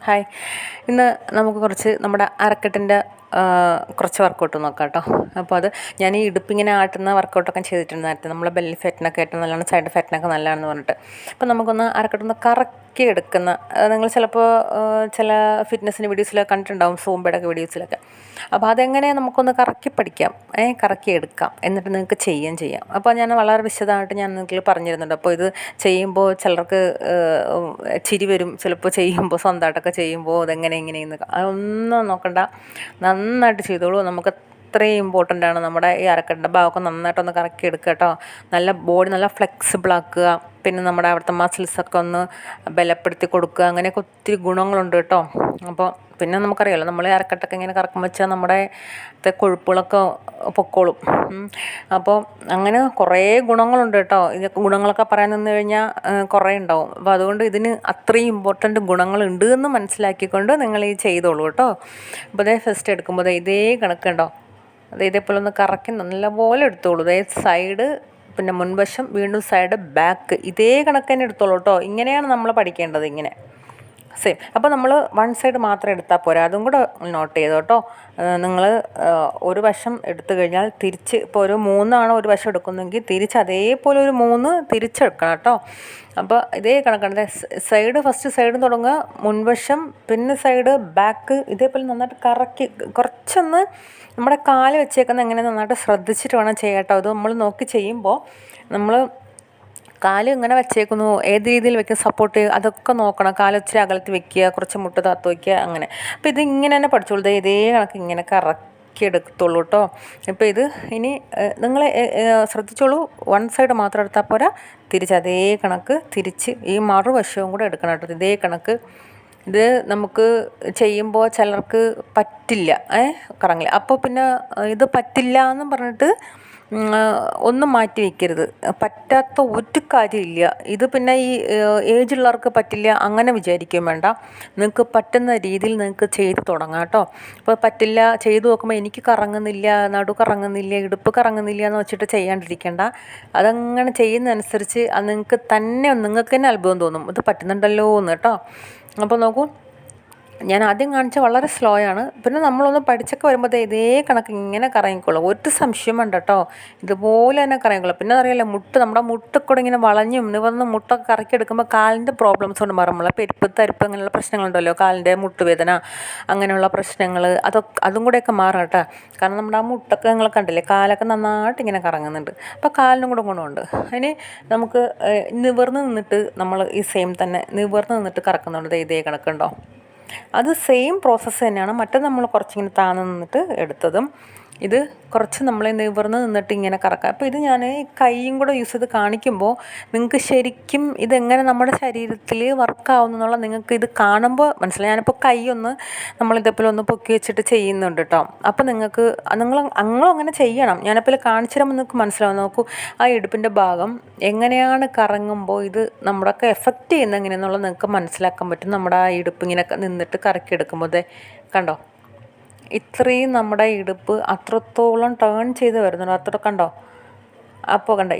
Hi. ഇന്ന് നമുക്ക് കുറച്ച് നമ്മുടെ അരക്കെട്ടിൻ്റെ കുറച്ച് വർക്കൗട്ട് നോക്കാം കേട്ടോ. അപ്പോൾ അത് ഞാൻ ഈ ഇടുപ്പിങ്ങനെ ആട്ടുന്ന വർക്കൗട്ടൊക്കെ ചെയ്തിട്ടുണ്ട് നേരത്തെ. നമ്മളെ ബെല്ലി ഫാറ്റിനൊക്കെ ഏറ്റവും നല്ലതാണ്, സൈഡ് ഫാറ്റിനൊക്കെ നല്ലതാണെന്ന് പറഞ്ഞിട്ട്. അപ്പോൾ നമുക്കൊന്ന് അരക്കെട്ടൊന്ന് കറക്കി എടുക്കുന്ന, നിങ്ങൾ ചിലപ്പോൾ ചില ഫിറ്റ്നസ്സിൻ്റെ വീഡിയോസിലൊക്കെ കണ്ടിട്ടുണ്ടാവും, സൂംബയുടെയൊക്കെ വീഡിയോസിലൊക്കെ. അപ്പോൾ അതെങ്ങനെ നമുക്കൊന്ന് കറക്കി പഠിക്കാം, കറക്കി എടുക്കാം, എന്നിട്ട് നിങ്ങൾക്ക് ചെയ്യാം. അപ്പോൾ ഞാൻ വളരെ വിശദമായിട്ട് ഞാൻ നിങ്ങൾക്ക് പറഞ്ഞു തരുന്നുണ്ട്. അപ്പോൾ ഇത് ചെയ്യുമ്പോൾ ചിലർക്ക് ചിരി വരും, ചിലപ്പോൾ ചെയ്യുമ്പോൾ സ്വന്തമായിട്ടൊക്കെ ചെയ്യുമ്പോൾ ഇതെങ്ങനെ ഇങ്ങനെയെന്ന് അതൊന്നും നോക്കണ്ട, നന്നായിട്ട് ചെയ്തോളൂ. നമുക്ക് അത്രയും ഇമ്പോർട്ടൻ്റ് ആണ് നമ്മുടെ ഈ അരക്കെട്ടിൻ്റെ ഭാഗമൊക്കെ നന്നായിട്ടൊന്ന് കറക്കി എടുക്കുക കേട്ടോ. നല്ല ബോഡി നല്ല ഫ്ലെക്സിബിൾ ആക്കുക, പിന്നെ നമ്മുടെ അവിടുത്തെ മസിൽസൊക്കെ ഒന്ന് ബലപ്പെടുത്തി കൊടുക്കുക. അങ്ങനെയൊക്കെ ഒത്തിരി ഗുണങ്ങളുണ്ട് കേട്ടോ. അപ്പോൾ പിന്നെ നമുക്കറിയാമല്ലോ, നമ്മൾ അരക്കെട്ടൊക്കെ ഇങ്ങനെ കറക്കം വെച്ചാൽ നമ്മുടെ കൊഴുപ്പുകളൊക്കെ പൊക്കോളും. അപ്പോൾ അങ്ങനെ കുറേ ഗുണങ്ങളുണ്ട് കേട്ടോ. ഇതൊക്കെ ഗുണങ്ങളൊക്കെ പറയാൻ നിന്ന് കഴിഞ്ഞാൽ കുറേ ഉണ്ടാവും. അപ്പോൾ അതുകൊണ്ട് ഇതിന് അത്രയും ഇമ്പോർട്ടൻ്റ് ഗുണങ്ങളുണ്ട് എന്ന് മനസ്സിലാക്കിക്കൊണ്ട് നിങ്ങൾ ഈ ചെയ്തോളൂ കേട്ടോ. അപ്പോൾ അതേ ഫസ്റ്റ് എടുക്കുമ്പോൾ ഇതേ കണക്കുണ്ടോ, ഇതേപോലെ ഒന്ന് കറക്കി നല്ലപോലെ എടുത്തോളൂ. സൈഡ്, പിന്നെ മുൻവശം, വീണ്ടും സൈഡ്, ബാക്ക്, ഇതേ കണക്ക് തന്നെ എടുത്തോളൂ കേട്ടോ. ഇങ്ങനെയാണ് നമ്മൾ പഠിക്കേണ്ടത്, ഇങ്ങനെ സെയിം. അപ്പോൾ നമ്മൾ വൺ സൈഡ് മാത്രം എടുത്താൽ പോരാ, അതും കൂടെ നോട്ട് ചെയ്തോ കേട്ടോ. നിങ്ങൾ ഒരു വശം എടുത്തു കഴിഞ്ഞാൽ തിരിച്ച്, ഇപ്പോൾ ഒരു 3 ഒരു വശം എടുക്കുന്നെങ്കിൽ തിരിച്ച് അതേപോലെ ഒരു 3 തിരിച്ചെടുക്കണം കേട്ടോ. അപ്പോൾ ഇതേ കണക്കാണ്. സൈഡ് ഫസ്റ്റ് സൈഡ് തുടങ്ങുക, മുൻവശം, പിന്നെ സൈഡ്, ബാക്ക്, ഇതേപോലെ നന്നായിട്ട് കറക്കി കുറച്ചൊന്ന് നമ്മുടെ കാല് വെച്ചേക്കുന്നത് എങ്ങനെ നന്നായിട്ട് ശ്രദ്ധിച്ചിട്ട് വേണം ചെയ്യാം കേട്ടോ. അത് നമ്മൾ നോക്കി ചെയ്യുമ്പോൾ നമ്മൾ കാല് ഇങ്ങനെ വെച്ചേക്കുന്നു, ഏത് രീതിയിൽ വെക്കുക, സപ്പോർട്ട് ചെയ്യുക, അതൊക്കെ നോക്കണം. കാല് ഇച്ചിരി അകലത്ത് വെക്കുക, കുറച്ച് മുട്ട് താത്ത് വയ്ക്കുക, അങ്ങനെ. അപ്പോൾ ഇത് ഇങ്ങനെ തന്നെ പഠിച്ചോളൂ. ഇതേ കണക്ക് ഇങ്ങനെ കറക്കി എടുക്കത്തുള്ളൂ കേട്ടോ. ഇപ്പോൾ ഇത് ഇനി നിങ്ങൾ ശ്രദ്ധിച്ചോളൂ, വൺ സൈഡ് മാത്രം എടുത്താൽ പോരാ, തിരിച്ച് അതേ കണക്ക് തിരിച്ച് ഈ മറുവശവും കൂടെ എടുക്കണം കേട്ടോ. ഇതേ കണക്ക്. ഇത് നമുക്ക് ചെയ്യുമ്പോൾ ചിലർക്ക് പറ്റില്ല, കറങ്ങില്ല. അപ്പോൾ പിന്നെ ഇത് പറ്റില്ല എന്നും പറഞ്ഞിട്ട് ഒന്നും മാറ്റി വയ്ക്കരുത്. പറ്റാത്ത ഒരു കാര്യമില്ല. ഇത് പിന്നെ ഈ ഏജുള്ളവർക്ക് പറ്റില്ല അങ്ങനെ വിചാരിക്കുകയും വേണ്ട. നിങ്ങൾക്ക് പറ്റുന്ന രീതിയിൽ നിങ്ങൾക്ക് ചെയ്ത് തുടങ്ങാം കേട്ടോ. ഇപ്പോൾ പറ്റില്ല, ചെയ്ത് നോക്കുമ്പോൾ എനിക്ക് കറങ്ങുന്നില്ല, നടു കറങ്ങുന്നില്ല, ഇടുപ്പ് കറങ്ങുന്നില്ല എന്ന് വെച്ചിട്ട് ചെയ്യാണ്ടിരിക്കേണ്ട. അതങ്ങനെ ചെയ്യുന്നതനുസരിച്ച് അത് നിങ്ങൾക്ക് തന്നെ അത്ഭുതം തോന്നും, ഇത് പറ്റുന്നുണ്ടല്ലോ എന്ന് കേട്ടോ. അപ്പോൾ നോക്കൂ, ഞാൻ ആദ്യം കാണിച്ച വളരെ സ്ലോ ആണ്. പിന്നെ നമ്മളൊന്ന് പഠിച്ചൊക്കെ വരുമ്പോൾ ഇതേ കണക്ക് ഇങ്ങനെ കറങ്ങിക്കോളും, ഒരു സംശയം വേണ്ട കേട്ടോ. ഇതുപോലെ തന്നെ കറങ്ങിക്കോളും. പിന്നെ അറിയാമല്ലോ, നമ്മുടെ മുട്ടക്കൂടെ ഇങ്ങനെ വളഞ്ഞും നിവർന്ന് മുട്ടൊക്കെ കറക്കി എടുക്കുമ്പോൾ കാലിൻ്റെ പ്രോബ്ലംസ് കൊണ്ട് മാറുമ്പോൾ പെരുപ്പ് തരിപ്പ് അങ്ങനെയുള്ള പ്രശ്നങ്ങളുണ്ടല്ലോ, കാലിൻ്റെ മുട്ടുവേദന അങ്ങനെയുള്ള പ്രശ്നങ്ങൾ, അതും കൂടെയൊക്കെ മാറും കേട്ടോ. കാരണം നമ്മുടെ ആ മുട്ടൊക്കെ നിങ്ങൾ കണ്ടില്ലേ, കാലൊക്കെ നന്നായിട്ട് ഇങ്ങനെ കറങ്ങുന്നുണ്ട്. അപ്പോൾ കാലിനും കൂടെ ഗുണമുണ്ട്. അതിന് നമുക്ക് നിവർന്ന് നിന്നിട്ട് നമ്മൾ ഈ സെയിം തന്നെ നിവർന്ന് നിന്നിട്ട് കറക്കുന്നുണ്ട്. ഇതേ കണക്കുണ്ടോ, അത് സെയിം പ്രോസസ്സ് തന്നെയാണ്. മറ്റേ നമ്മൾ കുറച്ചിങ്ങനെ താന്ന് നിന്നിട്ട് എടുത്തതും ഇത് കുറച്ച് നമ്മളെ നിവർന്ന് നിന്നിട്ട് ഇങ്ങനെ കറക്കാം. അപ്പോൾ ഇത് ഞാൻ കൈയും കൂടെ യൂസ് ചെയ്ത് കാണിക്കുമ്പോൾ നിങ്ങൾക്ക് ശരിക്കും ഇതെങ്ങനെ നമ്മുടെ ശരീരത്തിൽ വർക്കാവുന്നു എന്നുള്ള നിങ്ങൾക്ക് ഇത് കാണുമ്പോൾ മനസ്സിലായി. ഞാനിപ്പോൾ കൈ ഒന്ന് നമ്മളിതേപോലെ ഒന്ന് പൊക്കി വെച്ചിട്ട് ചെയ്യുന്നുണ്ട് കേട്ടോ. അപ്പോൾ നിങ്ങളും അങ്ങനെ ചെയ്യണം. ഞാനിപ്പോൾ കാണിച്ചു തരുമ്പോൾ നിങ്ങൾക്ക് മനസ്സിലാവും. നോക്കൂ, ആ ഇടുപ്പിൻ്റെ ഭാഗം എങ്ങനെയാണ് കറങ്ങുമ്പോൾ ഇത് നമ്മുടെയൊക്കെ എഫക്റ്റ് ചെയ്യുന്നത് എങ്ങനെയാണെന്നുള്ളത് നിങ്ങൾക്ക് മനസ്സിലാക്കാൻ പറ്റും. നമ്മുടെ ആ ഇടുപ്പ് ഇങ്ങനെ നിന്നിട്ട് കറക്കിയെടുക്കുമ്പോൾ കണ്ടോ, ഇത്രയും നമ്മുടെ ഇടുപ്പ് അത്രത്തോളം ടേൺ ചെയ്ത് വരുന്നുണ്ട്. അത്ര കണ്ടോ. അപ്പോൾ കണ്ടോ,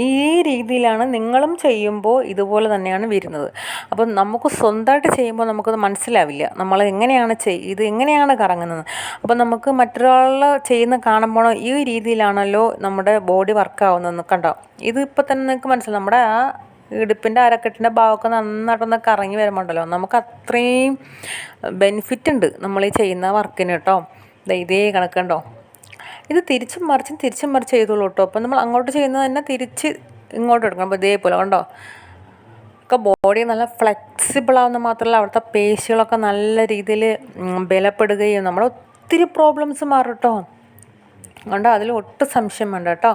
ഈ രീതിയിലാണ് നിങ്ങളും ചെയ്യുമ്പോൾ ഇതുപോലെ തന്നെയാണ് വരുന്നത്. അപ്പം നമുക്ക് സ്വന്തമായിട്ട് ചെയ്യുമ്പോൾ നമുക്കത് മനസ്സിലാവില്ല, നമ്മൾ എങ്ങനെയാണ് ഇത് എങ്ങനെയാണ് കറങ്ങുന്നത്. അപ്പം നമുക്ക് മറ്റൊരാൾ ചെയ്യുന്ന കാണുമ്പോൾ ഈ രീതിയിലാണല്ലോ നമ്മുടെ ബോഡി വർക്കാവുന്നതെന്ന് കണ്ടോ. ഇത് ഇപ്പോൾ തന്നെ നിങ്ങൾക്ക് മനസ്സിലാവും. നമ്മുടെ ആ ഇടുപ്പിൻ്റെ അരക്കെട്ടിൻ്റെ ഭാഗമൊക്കെ നന്നായിട്ടൊന്ന് കറങ്ങി വരുമ്പോണ്ടല്ലോ നമുക്ക് അത്രയും ബെനിഫിറ്റ് ഉണ്ട് നമ്മൾ ഈ ചെയ്യുന്ന വർക്കിന് കേട്ടോ. ഇതേ കണക്കുണ്ടോ, ഇത് തിരിച്ചും മറിച്ച് ചെയ്തോളൂ കേട്ടോ. അപ്പം നമ്മൾ അങ്ങോട്ട് ചെയ്യുന്നത് തന്നെ തിരിച്ച് ഇങ്ങോട്ട് എടുക്കണം. അപ്പോൾ ഇതേപോലെ കണ്ടോ, ഒക്കെ ബോഡി നല്ല ഫ്ലെക്സിബിൾ ആവുന്ന മാത്രമല്ല അവിടുത്തെ പേശികളൊക്കെ നല്ല രീതിയിൽ ബലപ്പെടുകയും നമ്മുടെ ഒത്തിരി പ്രോബ്ലംസ് മാറും കേട്ടോ. അതുകൊണ്ട് അതിൽ ഒട്ടും സംശയം വേണ്ട കേട്ടോ.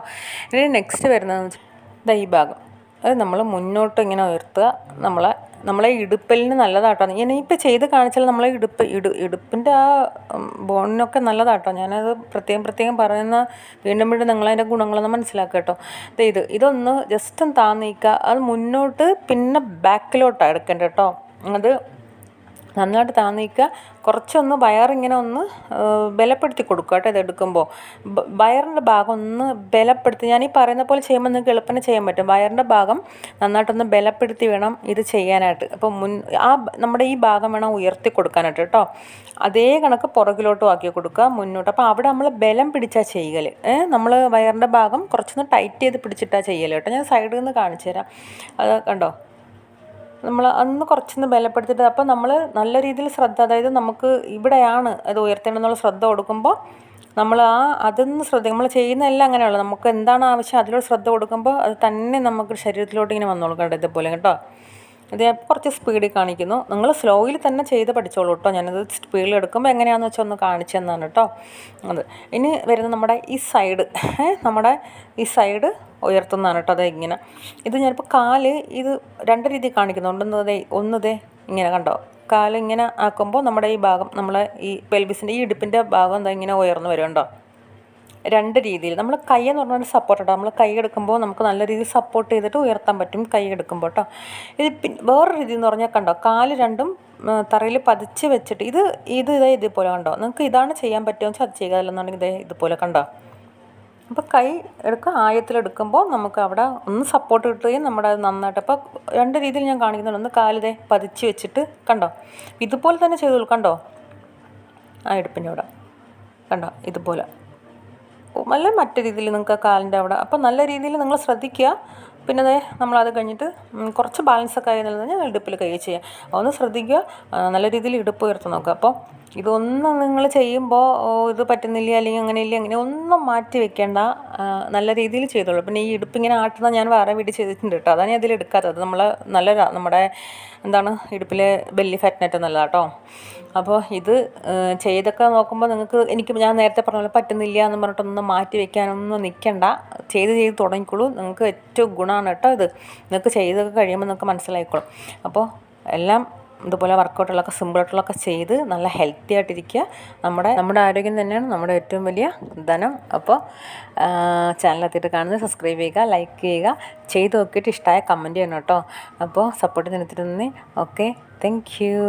ഇനി നെക്സ്റ്റ് വരുന്നതെന്ന് വെച്ചാൽ ഈ ഭാഗം, അത് നമ്മൾ മുന്നോട്ട് ഇങ്ങനെ ഉയർത്തുക. നമ്മളെ ഇടുപ്പലിന് നല്ലതാട്ടോ. ഞാനിപ്പോൾ ചെയ്ത് കാണിച്ചാൽ നമ്മളെ ഇടുപ്പിൻ്റെ ആ ബോണിനൊക്കെ നല്ലതാട്ടോ. ഞാനത് പ്രത്യേകം പറയുന്ന വീണ്ടും നിങ്ങളതിൻ്റെ ഗുണങ്ങളൊന്ന് മനസ്സിലാക്കുക കേട്ടോ. ഇതൊന്ന് ജസ്റ്റ് ഒന്ന് താന്നീക്കുക. അത് മുന്നോട്ട് പിന്നെ ബാക്കിലോട്ടാണ് എടുക്കേണ്ടത് കേട്ടോ. അത് നന്നായിട്ട് താന്നിക്കുക. കുറച്ചൊന്ന് വയറിങ്ങനെ ഒന്ന് ബലപ്പെടുത്തി കൊടുക്കുക കേട്ടോ. ഇതെടുക്കുമ്പോൾ വയറിൻ്റെ ഭാഗം ഒന്ന് ബലപ്പെടുത്തി, ഞാനീ പറയുന്ന പോലെ ചെയ്യുമ്പോൾ നിങ്ങൾക്ക് എളുപ്പത്തിന് ചെയ്യാൻ പറ്റും. വയറിൻ്റെ ഭാഗം നന്നായിട്ടൊന്ന് ബലപ്പെടുത്തി വേണം ഇത് ചെയ്യാനായിട്ട്. അപ്പോൾ നമ്മുടെ ഈ ഭാഗം വേണം ഉയർത്തി കൊടുക്കാനായിട്ട് കേട്ടോ. അതേ കണക്ക് പുറകിലോട്ടും ആക്കി കൊടുക്കുക, മുന്നോട്ട്. അപ്പോൾ അവിടെ നമ്മൾ ബലം പിടിച്ചാൽ ചെയ്യൽ, നമ്മൾ വയറിൻ്റെ ഭാഗം കുറച്ചൊന്ന് ടൈറ്റ് ചെയ്ത് പിടിച്ചിട്ടാണ് ചെയ്യൽ കേട്ടോ. ഞാൻ സൈഡിൽ നിന്ന് കാണിച്ചു തരാം. അത് കണ്ടോ, നമ്മൾ അന്ന് കുറച്ചൊന്ന് ബലപ്പെടുത്തിയിട്ട്, അപ്പോൾ നമ്മൾ നല്ല രീതിയിൽ ശ്രദ്ധ, അതായത് നമുക്ക് ഇവിടെയാണ് അത് ഉയർത്തേണ്ടതെന്നുള്ള ശ്രദ്ധ കൊടുക്കുമ്പോൾ നമ്മൾ അതൊന്ന് നമ്മൾ ചെയ്യുന്നതെല്ലാം അങ്ങനെയുള്ളൂ. നമുക്ക് എന്താണ് ആവശ്യം അതിലൂടെ ശ്രദ്ധ കൊടുക്കുമ്പോൾ അത് തന്നെ നമുക്ക് ശരീരത്തിലോട്ട് ഇങ്ങനെ വന്നോളൂ കേട്ടോ. ഇതുപോലെ കേട്ടോ. ഇത് ഞാൻ കുറച്ച് സ്പീഡിൽ കാണിക്കുന്നു, നിങ്ങൾ സ്ലോയിൽ തന്നെ ചെയ്ത് പഠിച്ചോളൂ കേട്ടോ. ഞാനത് സ്പീഡിൽ എടുക്കുമ്പോൾ എങ്ങനെയാണെന്ന് വെച്ചാൽ ഒന്ന് കാണിച്ചു തന്നാണ് കേട്ടോ. അത് ഇനി വരുന്നത് നമ്മുടെ ഈ സൈഡ്, നമ്മുടെ ഈ സൈഡ് ഉയർത്തുന്നതാണ് കേട്ടോ. അത് ഇങ്ങനെ, ഇത് ഞാനിപ്പോൾ കാല് ഇത് രണ്ട് രീതിയിൽ കാണിക്കുന്നുണ്ട്. ഒന്നതേ ഇങ്ങനെ കണ്ടോ, കാല് ഇങ്ങനെ ആക്കുമ്പോൾ നമ്മുടെ ഈ ഭാഗം, നമ്മളെ ഈ പെൽവിസിൻ്റെ ഈ ഇടുപ്പിൻ്റെ ഭാഗം എന്താ ഇങ്ങനെ ഉയർന്നു വരും കേട്ടോ. രണ്ട് രീതിയിൽ നമ്മൾ കൈ എന്ന് പറഞ്ഞാൽ സപ്പോർട്ട് കേട്ടോ. നമ്മൾ കൈ എടുക്കുമ്പോൾ നമുക്ക് നല്ല രീതിയിൽ സപ്പോർട്ട് ചെയ്തിട്ട് ഉയർത്താൻ പറ്റും കൈ എടുക്കുമ്പോൾ കേട്ടോ. ഇത് വേറൊരു രീതി എന്ന് പറഞ്ഞാൽ കണ്ടോ, കാല് രണ്ടും തറയിൽ പതിച്ച് വെച്ചിട്ട് ഇതുപോലെ കണ്ടോ. നിങ്ങൾക്ക് ഇതാണ് ചെയ്യാൻ പറ്റുമെന്ന് വെച്ചാൽ അത് ചെയ്യുക, അല്ലെന്നുണ്ടെങ്കിൽ ഇതുപോലെ കണ്ടോ. അപ്പോൾ കൈ എടുക്കുക, ആയത്തിലെടുക്കുമ്പോൾ നമുക്ക് അവിടെ ഒന്ന് സപ്പോർട്ട് കിട്ടുകയും നമ്മുടെ അത് നന്നായിട്ട്, അപ്പോൾ രണ്ട് രീതിയിൽ ഞാൻ കാണിക്കുന്നുണ്ട്. ഒന്ന് കാലിതേ പതിച്ച് വെച്ചിട്ട് കണ്ടോ, ഇതുപോലെ തന്നെ ചെയ്തോളൂ കണ്ടോ. ആ ഇടുപ്പിൻ്റെ അവിടെ കണ്ടോ, ഇതുപോലെ. നല്ല മറ്റു രീതിയിൽ നിങ്ങൾക്ക് കാലിൻ്റെ അവിടെ, അപ്പോൾ നല്ല രീതിയിൽ നിങ്ങൾ ശ്രദ്ധിക്കുക. പിന്നെ നമ്മളത് കഴിഞ്ഞിട്ട് കുറച്ച് ബാലൻസൊക്കെ ആയി ഞാൻ ഇടുപ്പിൽ കൈ ചെയ്യുക. ഒന്ന് ശ്രദ്ധിക്കുക, നല്ല രീതിയിൽ ഇടുപ്പ് ഉയർത്തി നോക്കുക. അപ്പോൾ ഇതൊന്നും നിങ്ങൾ ചെയ്യുമ്പോൾ ഇത് പറ്റുന്നില്ല അല്ലെങ്കിൽ അങ്ങനെ ഒന്നും മാറ്റി വെക്കേണ്ട, നല്ല രീതിയിൽ ചെയ്തോളൂ. പിന്നെ ഈ ഇടുപ്പിങ്ങനെ ആട്ടുന്ന ഞാൻ വേറെ വീഡിയോ ചെയ്തിട്ടുണ്ട് കേട്ടോ. അതാണ് ഞാൻ ഇതിലെടുക്കാത്തത്. നമ്മുടെ എന്താണ് ഇടുപ്പിലെ ബെല്ലി ഫാറ്റിനേറ്റ നല്ലതാണ് കേട്ടോ. അപ്പോൾ ഇത് ചെയ്തൊക്കെ നോക്കുമ്പോൾ ഞാൻ നേരത്തെ പറഞ്ഞ പോലെ പറ്റുന്നില്ല എന്ന് പറഞ്ഞിട്ടൊന്നും മാറ്റി വെക്കാനൊന്നും നിൽക്കണ്ട. ചെയ്ത് തുടങ്ങിക്കോളൂ. നിങ്ങൾക്ക് ഏറ്റവും ഗുണമാണ് കേട്ടോ ഇത്. നിങ്ങൾക്ക് ചെയ്തൊക്കെ കഴിയുമ്പോൾ നിങ്ങൾക്ക് മനസ്സിലായിക്കോളും. അപ്പോൾ എല്ലാം ഇതുപോലെ വർക്കൗട്ടുകളൊക്കെ സിമ്പിളായിട്ടുള്ളതൊക്കെ ചെയ്ത് നല്ല ഹെൽത്തി ആയിട്ടിരിക്കുക. നമ്മുടെ ആരോഗ്യം തന്നെയാണ് നമ്മുടെ ഏറ്റവും വലിയ ധനം. അപ്പോൾ ചാനലെത്തിയിട്ട് കാണുന്നത് സബ്സ്ക്രൈബ് ചെയ്യുക, ലൈക്ക് ചെയ്യുക, ചെയ്ത് നോക്കിയിട്ട് ഇഷ്ടമായ കമൻറ്റ് ചെയ്യണം കേട്ടോ. അപ്പോൾ സപ്പോർട്ട് ചെയ്തിരുന്നേ. Okay, thank U.